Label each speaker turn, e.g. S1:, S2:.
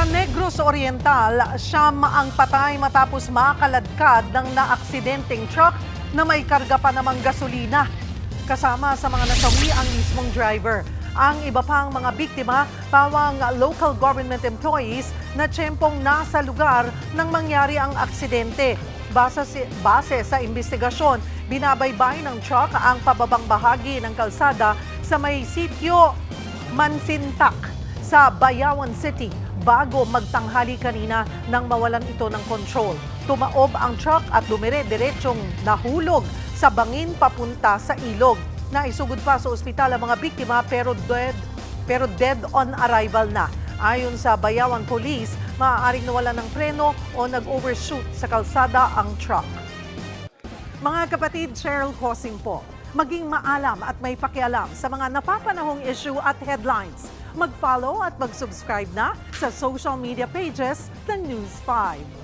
S1: Sa Negros Oriental, siyam ang patay matapos makaladkad ng naaksidenteng truck na may karga pa namang gasolina. Kasama sa mga nasawi ang mismong driver. Ang iba pang mga biktima, pawang local government employees na tiyempong nasa lugar nang mangyari ang aksidente. Base sa investigasyon, binabaybay ng truck ang pababang bahagi ng kalsada sa may sitio Mansintak sa Bayawan City bago magtanghali kanina nang mawalan ito ng control. Tumaob ang truck at dumire-diretsong nahulog sa bangin papunta sa ilog. Naisugod pa sa ospital ang mga biktima pero dead on arrival na. Ayon sa Bayawan Police, maaaring nawalan ng preno o nag-overshoot sa kalsada ang truck. Mga kapatid, Cheryl Cosing po. Maging maalam at may pakialam sa mga napapanahong issue at headlines. Mag-follow at mag-subscribe na sa social media pages ng News 5.